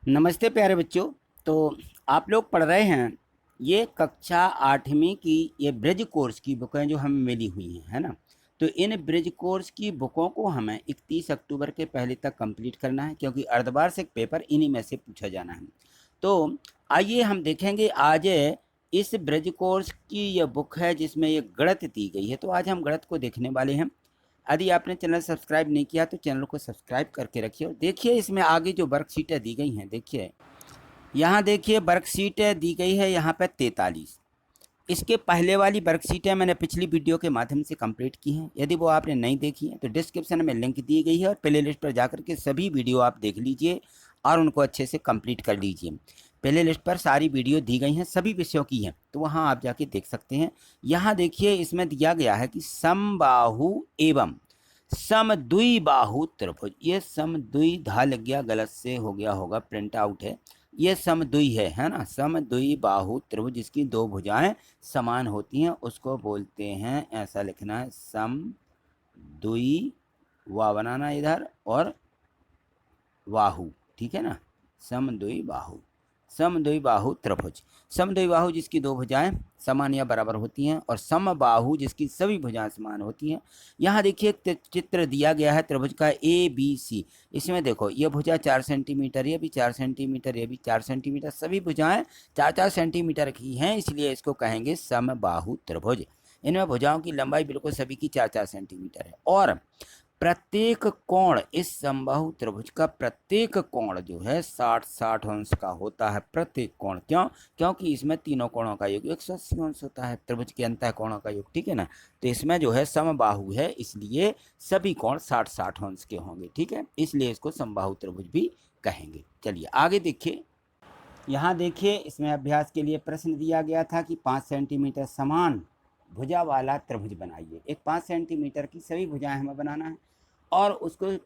नमस्ते प्यारे बच्चों। तो आप लोग पढ़ रहे हैं ये कक्षा 8वीं की ये ब्रिज कोर्स की बुकें जो हमें मिली हुई हैं, है ना। तो इन ब्रिज कोर्स की बुकों को हमें 31 अक्टूबर के पहले तक कंप्लीट करना है, क्योंकि अर्धवार्षिक पेपर इन्हीं में से पूछा जाना है। तो आइए हम देखेंगे आज इस ब्रिज कोर्स की यह बुक है जिसमें ये गणित दी गई है। तो आज हम गणित को देखने वाले हैं। यदि आपने चैनल सब्सक्राइब नहीं किया तो चैनल को सब्सक्राइब करके रखिए। और देखिए इसमें आगे जो वर्कशीटें दी गई हैं, देखिए यहाँ देखिए वर्कशीटें दी गई है यहाँ पे 43। इसके पहले वाली वर्कशीटें मैंने पिछली वीडियो के माध्यम से कंप्लीट की हैं। यदि वो आपने नहीं देखी है तो डिस्क्रिप्शन में लिंक दी गई है और प्ले लिस्ट पर जाकर के सभी वीडियो आप देख लीजिए और उनको अच्छे से कंप्लीट कर लीजिए। प्ले लिस्ट पर सारी वीडियो दी गई हैं, सभी विषयों की हैं, तो वहाँ आप जाके देख सकते हैं। यहाँ देखिए इसमें दिया गया है कि समबाहु एवं समद्विबाहु त्रिभुज। ये समद्विधा लग गया, गलत से हो गया होगा, प्रिंट आउट है। ये समद्वि है ना। समद्विबाहु त्रिभुज जिसकी दो भुजाएं समान होती हैं उसको बोलते हैं, ऐसा लिखना है, समद्वि, वा बनाना इधर और बाहु, ठीक है ना। समद्विबाहु, समद्विबाहु त्रिभुज। समद्विबाहु जिसकी दो भुजाएं समान या बराबर होती हैं, और समबाहु जिसकी सभी भुजाएं समान होती हैं। यहाँ देखिए एक चित्र दिया गया है त्रिभुज का ABC। इसमें देखो ये भुजा 4 सेंटीमीटर, ये भी 4 सेंटीमीटर, ये भी 4 सेंटीमीटर, सभी भुजाएं 4-4 सेंटीमीटर की हैं, इसलिए इसको कहेंगे समबाहु त्रिभुज। इनमें भुजाओं की लंबाई बिल्कुल सभी की 4-4 सेंटीमीटर है, और प्रत्येक कोण, इस समबाहु त्रिभुज का प्रत्येक कोण जो है 60-60 अंश का होता है। प्रत्येक कोण, क्यों? क्योंकि इसमें तीनों कोणों का योग 180 अंश होता है, त्रिभुज के अंतः कोणों का योग, ठीक है ना। तो इसमें जो है समबाहु है, इसलिए सभी कोण 60-60 अंश के होंगे, ठीक है, इसलिए इसको समबाहु त्रिभुज भी कहेंगे। चलिए आगे देखिए। यहाँ देखिए इसमें अभ्यास के लिए प्रश्न दिया गया था कि 5 सेंटीमीटर समान भुजा वाला त्रिभुज बनाइए। एक 5 सेंटीमीटर की सभी भुजाएं हमें बनाना है और उसको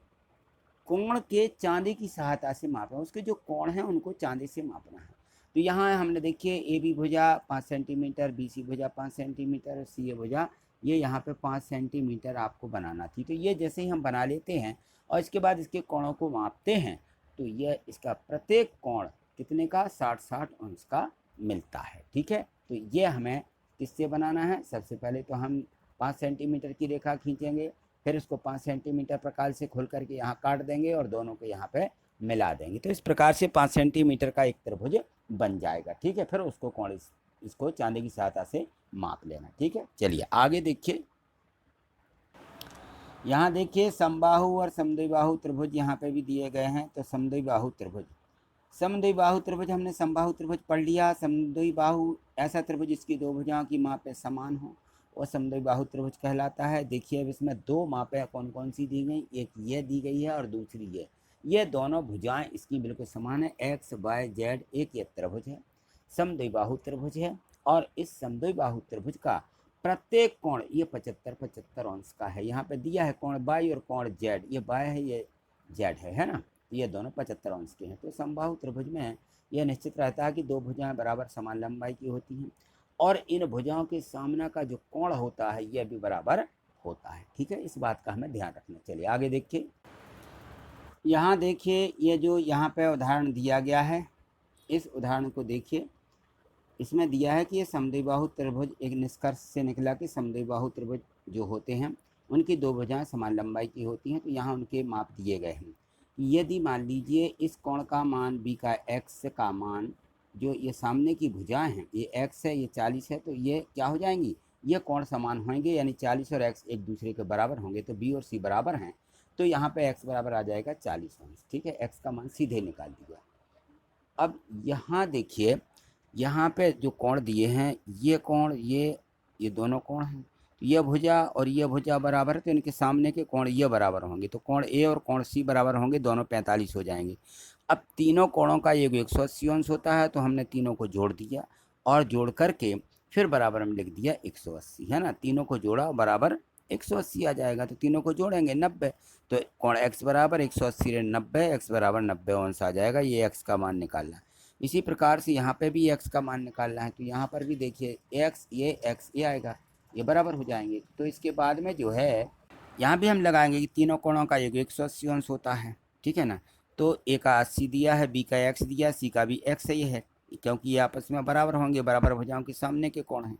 कोण के चांदी की सहायता से मापना है। उसके जो कोण हैं उनको चांदी से मापना है। तो यहाँ हमने देखिए AB भुजा 5 सेंटीमीटर, BC भुजा 5 सेंटीमीटर, CA भुजा ये यहाँ पे 5 सेंटीमीटर आपको बनाना थी। तो ये जैसे ही हम बना लेते हैं और इसके बाद इसके कोणों को मापते हैं तो यह इसका प्रत्येक कोण कितने का, 60-60 अंश का मिलता है, ठीक है। तो ये हमें किससे बनाना है? सबसे पहले तो हम 5 सेंटीमीटर की रेखा खींचेंगे, फिर उसको 5 सेंटीमीटर प्रकार से खोल करके यहाँ काट देंगे और दोनों को यहाँ पे मिला देंगे। तो इस प्रकार से 5 सेंटीमीटर का एक त्रिभुज बन जाएगा, ठीक है। फिर उसको कोण इसको चांदी की सहायता से माप लेना, ठीक है। चलिए आगे देखिए। यहाँ देखिए समबाहु और समद्विबाहु त्रिभुज यहाँ पे भी दिए गए हैं। तो समद्विबाहु त्रिभुज, समद्विबाहु त्रिभुज हमने समबाहु त्रिभुज पढ़ लिया। समद्विबाहु ऐसा त्रिभुज जिसकी दो भुजाओं की मापें समान हो और समद्विबाहु त्रिभुज कहलाता है। देखिए अब इसमें दो मापें कौन कौन सी दी गई, एक ये दी गई है और दूसरी ये दोनों भुजाएं इसकी बिल्कुल समान है, XYZ एक ये त्रिभुज है, समद्विबाहु त्रिभुज है। और इस समद्विबाहु त्रिभुज का प्रत्येक कोण ये 75-75 अंश का है। यहाँ पे दिया है कोण Y और कोण Z, ये Y है ये Z है ना। ये दोनों 75 अंश के हैं। तो समबाहु त्रिभुज में यह निश्चित रहता है कि दो भुजाएं बराबर समान लंबाई की होती हैं और इन भुजाओं के सामने का जो कोण होता है यह भी बराबर होता है, ठीक है। इस बात का हमें ध्यान रखना। चलिए आगे देखिए। यहाँ देखिए ये जो यहाँ पे उदाहरण दिया गया है, इस उदाहरण को देखिए। इसमें दिया है कि ये समद्विबाहु त्रिभुज, एक निष्कर्ष से निकला कि समद्विबाहु त्रिभुज जो होते हैं उनकी दो भुजाएं समान लंबाई की होती हैं। तो यहाँ उनके माप दिए गए हैं। यदि मान लीजिए इस कोण का मान B का x का मान, जो ये सामने की भुजाएं हैं ये x है ये 40 है, तो ये क्या हो जाएंगी, ये कोण समान होंगे, यानी 40 और x एक दूसरे के बराबर होंगे। तो B और C बराबर हैं, तो यहाँ पे x बराबर आ जाएगा 40 अंश, ठीक है। x का मान सीधे निकाल दिया। अब यहाँ देखिए, यहाँ पे जो कोण दिए हैं ये कोण ये दोनों कोण हैं। तो यह भुजा और यह भुजा बराबर है, तो इनके सामने के कोण ये बराबर होंगे। तो कोण A और कोण C बराबर होंगे, दोनों 45 हो जाएंगे। अब तीनों कोणों का योग 180 अंश होता है, तो हमने तीनों को जोड़ दिया और जोड़ करके फिर बराबर में लिख दिया 180, है ना। तीनों को जोड़ा बराबर 180 आ जाएगा। तो तीनों को जोड़ेंगे 90, तो कोण x बराबर 180 90, x बराबर 90 अंश आ जाएगा। ये x का मान निकालना। इसी प्रकार से यहाँ पे भी x का मान निकालना है। तो यहाँ पर भी देखिए x ये आएगा, ये बराबर हो जाएंगे। तो इसके बाद में जो है यहाँ भी हम लगाएंगे कि तीनों कोणों का योग 180 अंश होता है, ठीक है ना। तो ए का 80 दिया है, बी का x दिया, सी का भी x ही है, क्योंकि ये आपस में बराबर होंगे, बराबर भुजाओं के सामने के कोण हैं।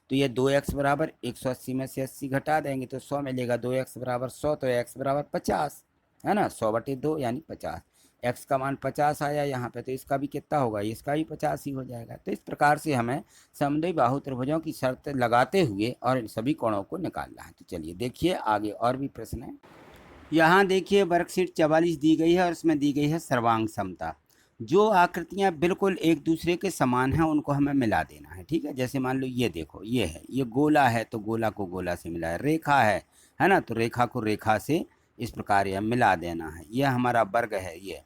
तो ये 2x बराबर 180 में से 80 घटा देंगे तो 100 मिलेगा। 2x बराबर 100 तो x बराबर 50 है ना, 100/2 यानी 50। x का मान 50 आया यहाँ पे, तो इसका भी कितना होगा, इसका भी 50 ही हो जाएगा। तो इस प्रकार से हमें समद्वि बाहु त्रिभुजों की शर्त लगाते हुए और इन सभी कोणों को निकालना है। तो चलिए देखिए आगे और भी प्रश्न है। यहाँ देखिए वर्कशीट 44 दी गई है और इसमें दी गई है सर्वांग समता। जो आकृतियाँ बिल्कुल एक दूसरे के समान हैं उनको हमें मिला देना है, ठीक है। जैसे मान लो ये देखो, ये है, ये गोला है तो गोला को गोला से मिला है, रेखा है ना, तो रेखा को रेखा से इस प्रकार यह मिला देना है। यह हमारा वर्ग है, ये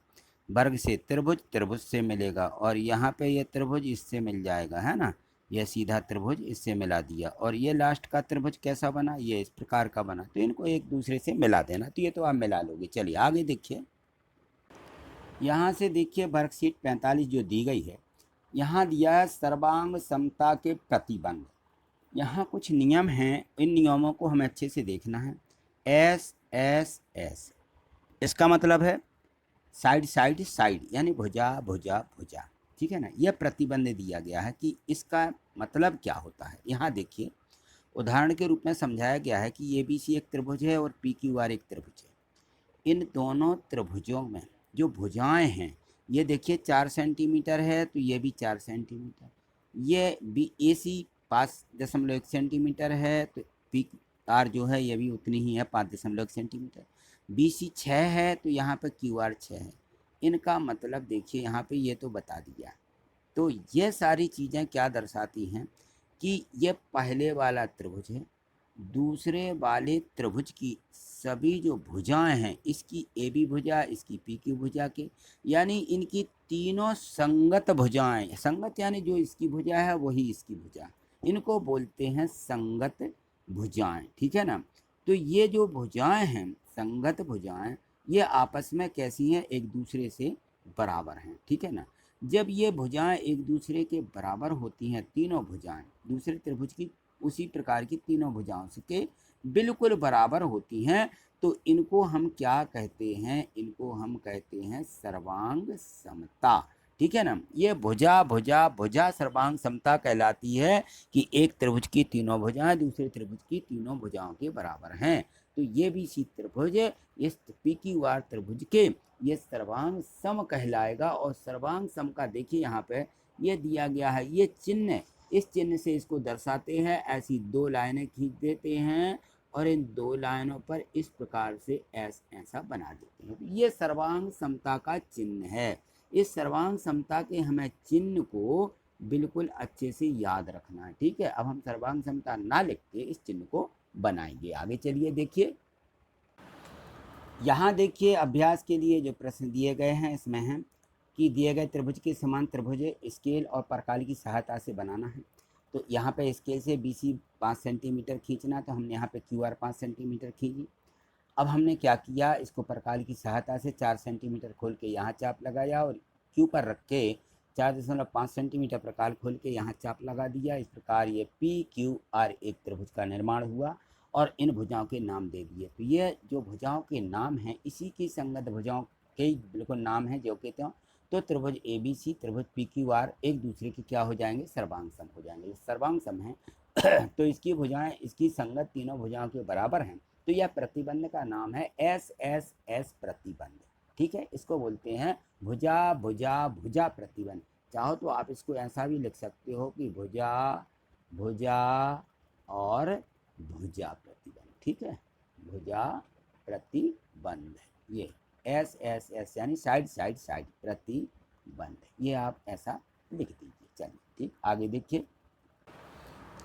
वर्ग से त्रिभुज, त्रिभुज से मिलेगा, और यहाँ पे ये त्रिभुज इससे मिल जाएगा, है ना, यह सीधा त्रिभुज इससे मिला दिया, और ये लास्ट का त्रिभुज कैसा बना, ये इस प्रकार का बना। तो इनको एक दूसरे से मिला देना, तो ये तो आप मिला लोगे। चलिए आगे देखिए। यहाँ से देखिए वर्कशीट 45 जो दी गई है, यहाँ दिया है सर्वांग समता के प्रतिबंध। यहाँ कुछ नियम हैं, इन नियमों को हमें अच्छे से देखना है। एस एस एस, इसका मतलब है साइड साइड साइड, यानी भुजा भुजा भुजा, ठीक है ना। यह प्रतिबंध दिया गया है कि इसका मतलब क्या होता है। यहाँ देखिए उदाहरण के रूप में समझाया गया है कि ABC एक त्रिभुज है और PQR एक त्रिभुज है। इन दोनों त्रिभुजों में जो भुजाएं हैं, ये देखिए 4 सेंटीमीटर है तो ये भी 4 सेंटीमीटर, ये BAC 5.1 सेंटीमीटर है तो PR जो है ये भी उतनी ही है, 5.1 सेंटीमीटर। BC 6 है तो यहाँ पर QR 6 है। इनका मतलब देखिए यहाँ पे ये तो बता दिया। तो ये सारी चीज़ें क्या दर्शाती हैं कि ये पहले वाला त्रिभुज है, दूसरे वाले त्रिभुज की सभी जो भुजाएं हैं, इसकी AB भुजा, इसकी PQ भुजा के, यानी इनकी तीनों संगत भुजाएं, संगत यानी जो इसकी भुजा है वही इसकी भुजा, इनको बोलते हैं संगत भुजाएं, ठीक है ना। तो ये जो भुजाएं हैं, संगत भुजाएं, ये आपस में कैसी हैं, एक दूसरे से बराबर हैं, ठीक है ना। जब ये भुजाएं एक दूसरे के बराबर होती हैं, तीनों भुजाएं दूसरे त्रिभुज की उसी प्रकार की तीनों भुजाओं के बिल्कुल बराबर होती हैं, तो इनको हम क्या कहते हैं, इनको हम कहते हैं सर्वांग समता, ठीक है ना। ये भुजा भुजा भुजा सर्वांग समता कहलाती है कि एक त्रिभुज की तीनों भुजाएं दूसरे त्रिभुज की तीनों भुजाओं के बराबर हैं। तो ये भी सी त्रिभुज इस PQR त्रिभुज के ये सर्वांग सम कहलाएगा। और सर्वांग सम का देखिए यहाँ पे ये दिया गया है, ये चिन्ह, इस चिन्ह से इसको दर्शाते हैं। ऐसी 2 लाइनें खींच देते हैं और इन 2 लाइनों पर इस प्रकार से ऐसा बना देते हैं। तो ये सर्वांग समता का चिन्ह है। इस सर्वांग समता के हमें चिन्ह को बिल्कुल अच्छे से याद रखना है, ठीक है। अब हम सर्वांग समता ना लिख के इस चिन्ह को बनाएंगे। आगे चलिए देखिए। यहाँ देखिए अभ्यास के लिए जो प्रश्न दिए गए हैं इसमें है कि दिए गए त्रिभुज के समान त्रिभुज स्केल और प्रकाल की सहायता से बनाना है। तो यहाँ पे स्केल से BC 5 सेंटीमीटर खींचना, तो हमने यहाँ पे QR 5 सेंटीमीटर खींची। अब हमने क्या किया, इसको प्रकाल की सहायता से 4 सेंटीमीटर खोल के यहाँ चाप लगाया और Q पर रख के 4.5 सेंटीमीटर प्रकाल खोल के यहाँ चाप लगा दिया। इस प्रकार ये PQR एक त्रिभुज का निर्माण हुआ और इन भुजाओं के नाम दे दिए। तो ये जो भुजाओं के नाम हैं, इसी की संगत भुजाओं के बिल्कुल नाम है जो कहते हैं। तो त्रिभुज ABC, त्रिभुज PQR एक दूसरे के क्या हो जाएंगे, सर्वांग सम हो जाएंगे। सर्वांग सम है तो इसकी भुजाएं इसकी संगत तीनों भुजाओं के बराबर हैं। तो यह प्रतिबंध का नाम है SSS प्रतिबंध, ठीक है। इसको बोलते हैं भुजा भुजा भुजा प्रतिबंध। चाहो तो आप इसको ऐसा भी लिख सकते हो कि भुजा भुजा और भुजा प्रतिबंध, ठीक है, भुजा प्रतिबंध। ये SSS यानी साइड साइड साइड प्रतिबंध, ये आप ऐसा लिख दीजिए। चलिए ठीक, आगे देखिए।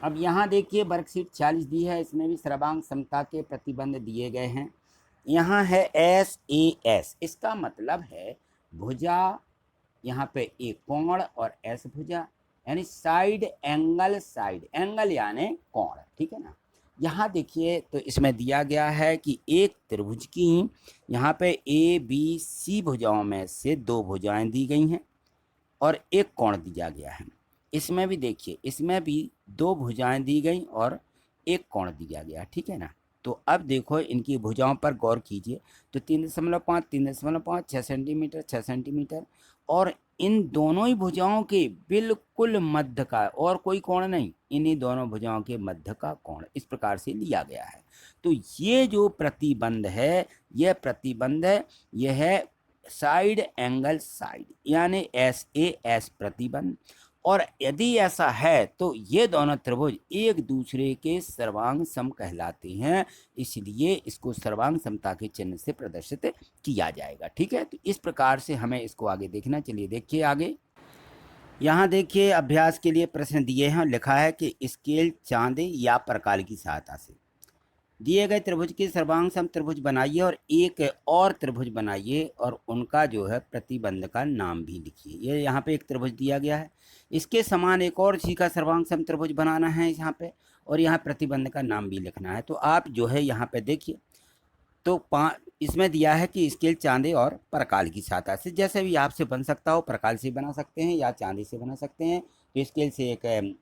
अब यहाँ देखिए वर्कशीट 40 दी है, इसमें भी सर्वांग समता के प्रतिबंध दिए गए हैं। यहाँ है SAS, इसका मतलब है भुजा, यहाँ पे एक कोण और S भुजा, यानी साइड एंगल, साइड एंगल यानी कोण, ठीक है ना। यहाँ देखिए तो इसमें दिया गया है कि एक त्रिभुज की यहाँ पे ABC भुजाओं में से 2 भुजाएं दी गई हैं और एक कोण दिया गया है। इसमें भी देखिए, इसमें भी 2 भुजाएं दी गई और एक कोण दिया गया, ठीक है ना। तो अब देखो इनकी भुजाओं पर गौर कीजिए, तो 3.5, 3.5, 6 सेंटीमीटर, 6 सेंटीमीटर, और इन दोनों ही भुजाओं के बिल्कुल मध्य का और कोई कोण नहीं, इन्हीं दोनों भुजाओं के मध्य का कोण इस प्रकार से लिया गया है। तो ये जो प्रतिबंध है, यह प्रतिबंध है, यह है साइड एंगल साइड, यानी SAS प्रतिबंध। और यदि ऐसा है तो ये दोनों त्रिभुज एक दूसरे के सर्वांग सम कहलाते हैं, इसलिए इसको सर्वांग समता के चिन्ह से प्रदर्शित किया जाएगा। ठीक है, तो इस प्रकार से हमें इसको आगे देखना। चलिए देखिए आगे, यहाँ देखिए अभ्यास के लिए प्रश्न दिए हैं, लिखा है कि स्केल चांदे या परकाल की सहायता से दिए गए त्रिभुज के सर्वांग सम त्रिभुज बनाइए और एक और त्रिभुज बनाइए और उनका जो है प्रतिबंध का नाम भी लिखिए। ये यहाँ पे एक त्रिभुज दिया गया है, इसके समान एक और इसी का सर्वांग सम त्रिभुज बनाना है यहाँ पे, और यहाँ प्रतिबंध का नाम भी लिखना है। तो आप जो है यहाँ पे देखिए, तो इसमें दिया है कि स्केल चांदे और परकाल की सहायता से, जैसे भी आपसे बन सकता हो, परकाल से बना सकते हैं या चांदी से बना सकते हैं। तो स्केल से एक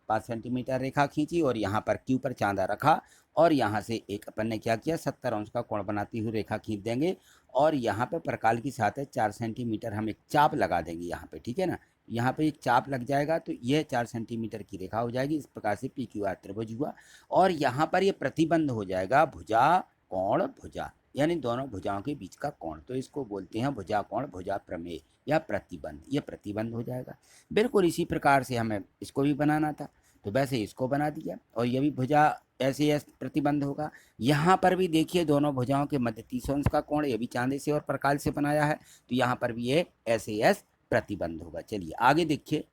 5 सेंटीमीटर रेखा खींची और यहाँ पर क्यू पर चांदा रखा, और यहाँ से एक अपन ने क्या किया, 70 अंश का कोण बनाती हुई रेखा खींच देंगे, और यहाँ पे परकाल की सहायता 4 सेंटीमीटर हम एक चाप लगा देंगे यहाँ पे। ठीक है ना, यहाँ पे एक चाप लग जाएगा तो यह 4 सेंटीमीटर की रेखा हो जाएगी। इस प्रकार से PQR त्रिभुज हुआ, और यहाँ पर ये प्रतिबंध हो जाएगा भुजा कोण भुजा, यानी दोनों भुजाओं के बीच का कोण, तो इसको बोलते हैं भुजा कोण भुजा प्रमेय या प्रतिबंध। ये प्रतिबंध हो जाएगा। बिल्कुल इसी प्रकार से हमें इसको भी बनाना था, तो वैसे इसको बना दिया, और ये भी भुजा SAS प्रतिबंध होगा। यहाँ पर भी देखिए दोनों भुजाओं के मध्य 30 अंश का कोण, ये भी चांदी से और परकाल से बनाया है, तो यहाँ पर भी ये SAS प्रतिबंध होगा। चलिए आगे देखिए,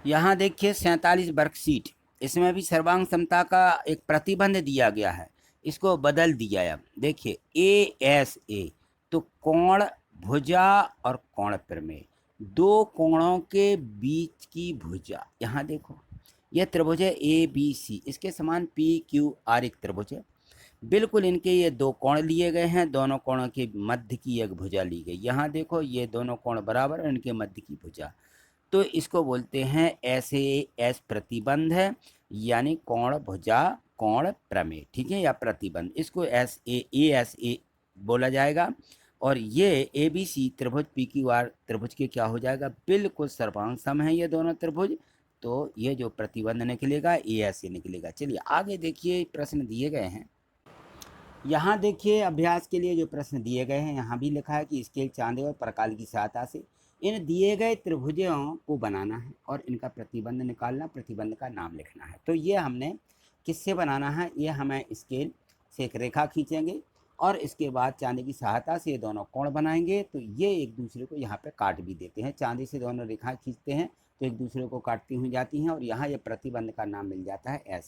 यहाँ देखिए 47 वर्कशीट, इसमें भी सर्वांग समता का एक प्रतिबंध दिया गया है, इसको बदल दिया है। अब देखिए ASA, तो कोण भुजा और कोण प्रमेय, दो कोणों के बीच की भुजा। यहाँ देखो यह त्रिभुज है ABC, इसके समान PQR एक त्रिभुज है। बिल्कुल इनके ये दो कोण लिए गए हैं, दोनों कोणों के मध्य की एक भुजा ली गई। यहाँ देखो ये दोनों कोण बराबर और इनके मध्य की भुजा, तो इसको बोलते हैं SAS प्रतिबंध है, यानी कोण भुजा कोण प्रमेय। ठीक है, या प्रतिबंध, इसको ASA बोला जाएगा। और ये ABC त्रिभुज PQR त्रिभुज के क्या हो जाएगा, बिल्कुल सर्वांग सम है ये दोनों त्रिभुज, तो ये जो प्रतिबंध निकलेगा ASA निकलेगा। चलिए आगे देखिए, प्रश्न दिए गए हैं। यहाँ देखिए अभ्यास के लिए जो प्रश्न दिए गए हैं, यहाँ भी लिखा है कि स्केल चांदे और परकाल की सहायता से इन दिए गए त्रिभुजों को बनाना है और इनका प्रतिबंध निकालना, प्रतिबंध का नाम लिखना है। तो ये हमने किससे बनाना है, ये हमें स्केल से एक रेखा खींचेंगे और इसके बाद चांदी की सहायता से ये दोनों कोण बनाएंगे। तो ये एक दूसरे को यहाँ पे काट भी देते हैं, चांदी से दोनों रेखा खींचते हैं तो एक दूसरे को काटती हुई जाती हैं, और यहाँ ये प्रतिबंध का नाम मिल जाता है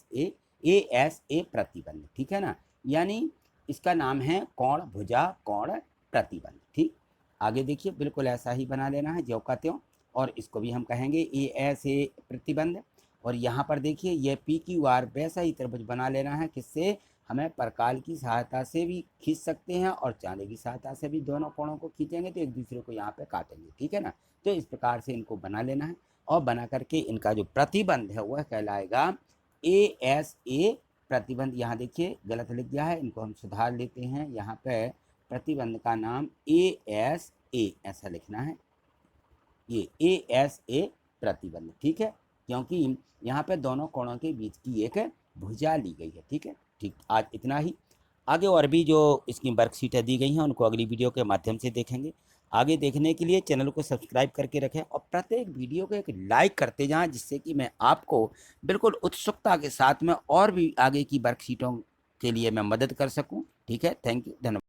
ASA प्रतिबंध। ठीक है ना, यानी इसका नाम है कोण भुजा कोण प्रतिबंध। ठीक, आगे देखिए बिल्कुल ऐसा ही बना लेना है ज्यों का त्यों, और इसको भी हम कहेंगे ASA प्रतिबंध। और यहाँ पर देखिए ये PQR वैसा ही त्रिभुज बना लेना है, किससे, हमें परकाल की सहायता से भी खींच सकते हैं और चांदी की सहायता से भी दोनों कोणों को खींचेंगे तो एक दूसरे को यहाँ पे काटेंगे। ठीक है ना, तो इस प्रकार से इनको बना लेना है, और बना करके इनका जो प्रतिबंध है वह कहलाएगा ASA प्रतिबंध। यहाँ देखिए गलत लिख गया है, इनको हम सुधार लेते हैं। यहाँ पे प्रतिबंध का नाम ASA ऐसा लिखना है, ये ASA प्रतिबंध। ठीक है, क्योंकि यहाँ पे दोनों कोणों के बीच की एक भुजा ली गई है। ठीक है, ठीक, आज इतना ही। आगे और भी जो इसकी वर्कशीटें दी गई हैं उनको अगली वीडियो के माध्यम से देखेंगे। आगे देखने के लिए चैनल को सब्सक्राइब करके रखें और प्रत्येक वीडियो को एक लाइक करते जाएं, जिससे कि मैं आपको बिल्कुल उत्सुकता के साथ में और भी आगे की वर्कशीटों के लिए मैं मदद कर सकूं। ठीक है, थैंक यू, धन्यवाद।